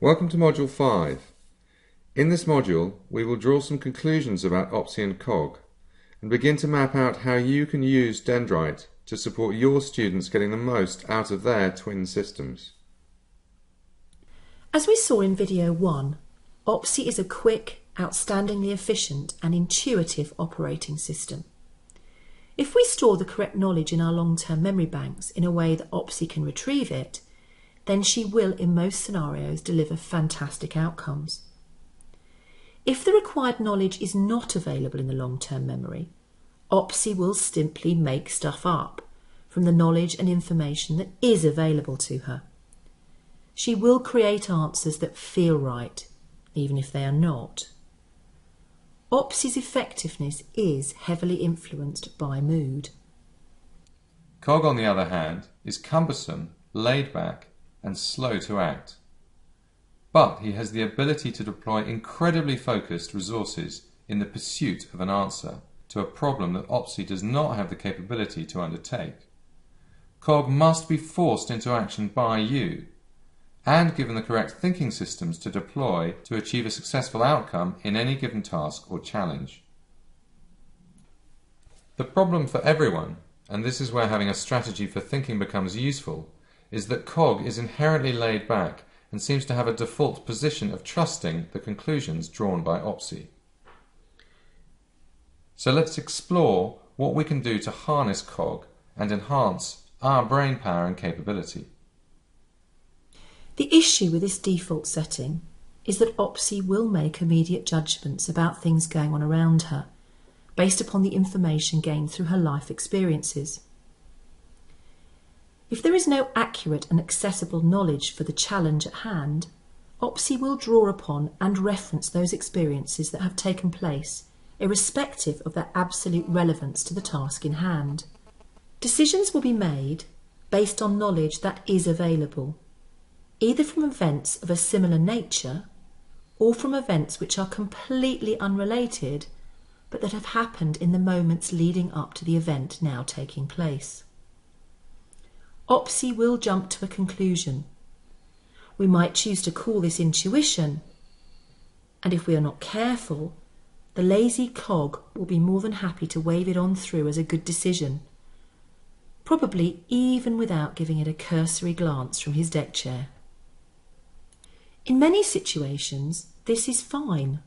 Welcome to Module 5. In this module, we will draw some conclusions about OPSI and COG and begin to map out how you can use Dendrite to support your students getting the most out of their twin systems. As we saw in video 1, OPSI is a quick, outstandingly efficient and intuitive operating system. If we store the correct knowledge in our long-term memory banks in a way that OPSI can retrieve it, then she will in most scenarios deliver fantastic outcomes. If the required knowledge is not available in the long-term memory, OPSI will simply make stuff up from the knowledge and information that is available to her. She will create answers that feel right, even if they are not. OPSI's effectiveness is heavily influenced by mood. COG, on the other hand, is cumbersome, laid back, and slow to act. But he has the ability to deploy incredibly focused resources in the pursuit of an answer to a problem that OPSI does not have the capability to undertake. COG must be forced into action by you, and given the correct thinking systems to deploy to achieve a successful outcome in any given task or challenge. The problem for everyone, and this is where having a strategy for thinking becomes useful, is that COG is inherently laid back and seems to have a default position of trusting the conclusions drawn by OPSI. So let's explore what we can do to harness COG and enhance our brain power and capability. The issue with this default setting is that OPSI will make immediate judgments about things going on around her, based upon the information gained through her life experiences. If there is no accurate and accessible knowledge for the challenge at hand, OPSI will draw upon and reference those experiences that have taken place, irrespective of their absolute relevance to the task in hand. Decisions will be made based on knowledge that is available, either from events of a similar nature or from events which are completely unrelated but that have happened in the moments leading up to the event now taking place. OPSI will jump to a conclusion. We might choose to call this intuition, and if we are not careful, the lazy COG will be more than happy to wave it on through as a good decision, probably even without giving it a cursory glance from his deck chair. In many situations, this is fine,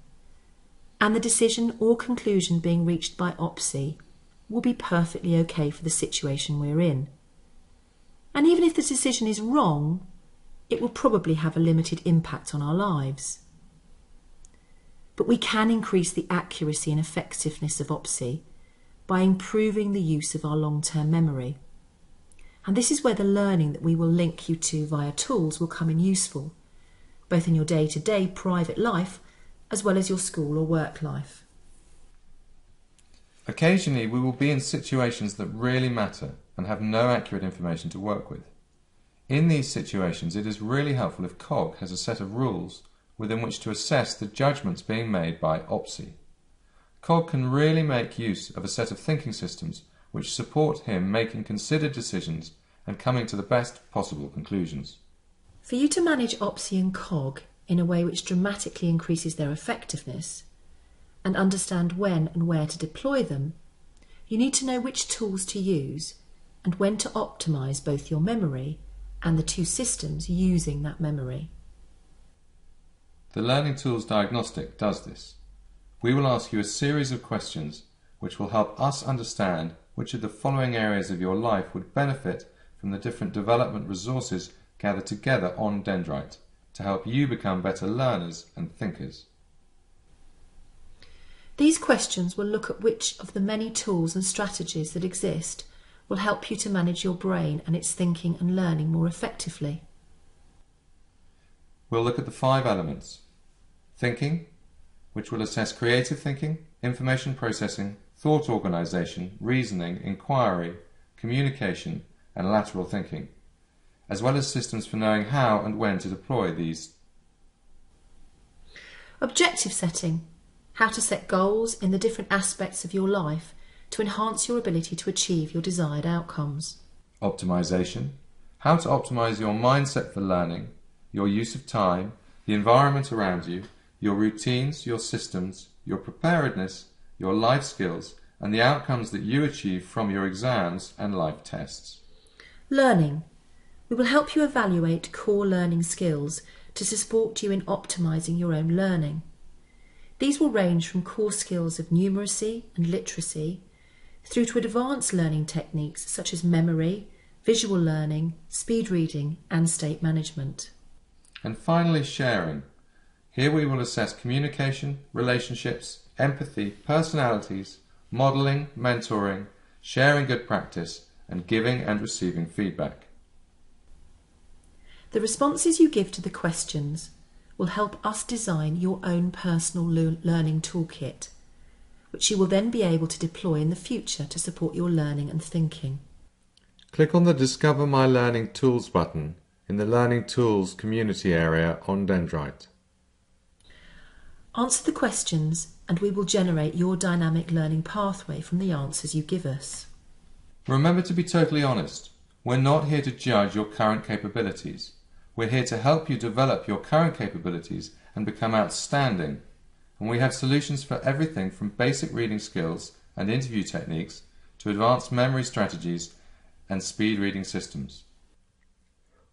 and the decision or conclusion being reached by OPSI will be perfectly okay for the situation we're in. And even if the decision is wrong, it will probably have a limited impact on our lives. But we can increase the accuracy and effectiveness of OPSI by improving the use of our long-term memory. And this is where the learning that we will link you to via tools will come in useful, both in your day-to-day private life as well as your school or work life. Occasionally we will be in situations that really matter and have no accurate information to work with. In these situations, it is really helpful if COG has a set of rules within which to assess the judgments being made by OPSI. COG can really make use of a set of thinking systems which support him making considered decisions and coming to the best possible conclusions. For you to manage OPSI and COG in a way which dramatically increases their effectiveness and understand when and where to deploy them, you need to know which tools to use and when to optimise both your memory and the two systems using that memory. The Learning Tools Diagnostic does this. We will ask you a series of questions which will help us understand which of the following areas of your life would benefit from the different development resources gathered together on Dendrite to help you become better learners and thinkers. These questions will look at which of the many tools and strategies that exist will help you to manage your brain and its thinking and learning more effectively. We'll look at the 5 elements. Thinking, which will assess creative thinking, information processing, thought organisation, reasoning, inquiry, communication, and lateral thinking, as well as systems for knowing how and when to deploy these. Objective setting, how to set goals in the different aspects of your life to enhance your ability to achieve your desired outcomes. Optimization, how to optimize your mindset for learning, your use of time, the environment around you, your routines, your systems, your preparedness, your life skills, and the outcomes that you achieve from your exams and life tests. Learning. We will help you evaluate core learning skills to support you in optimising your own learning. These will range from core skills of numeracy and literacy through to advanced learning techniques such as memory, visual learning, speed reading and state management. And finally, sharing. Here we will assess communication, relationships, empathy, personalities, modelling, mentoring, sharing good practice, and giving and receiving feedback. The responses you give to the questions will help us design your own personal learning toolkit, which you will then be able to deploy in the future to support your learning and thinking. Click on the Discover My Learning Tools button in the Learning Tools community area on Dendrite. Answer the questions and we will generate your dynamic learning pathway from the answers you give us. Remember to be totally honest. We're not here to judge your current capabilities. We're here to help you develop your current capabilities and become outstanding. And we have solutions for everything from basic reading skills and interview techniques to advanced memory strategies and speed reading systems.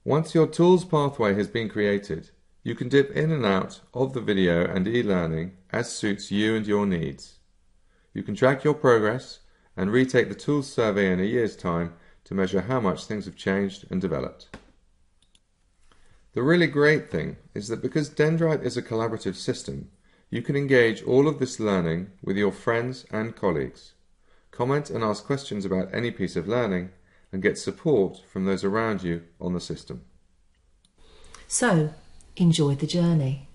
Once your tools pathway has been created, you can dip in and out of the video and e-learning as suits you and your needs. You can track your progress and retake the tools survey in a year's time to measure how much things have changed and developed. The really great thing is that because Dendrite is a collaborative system, you can engage all of this learning with your friends and colleagues, comment and ask questions about any piece of learning, and get support from those around you on the system. So, enjoy the journey.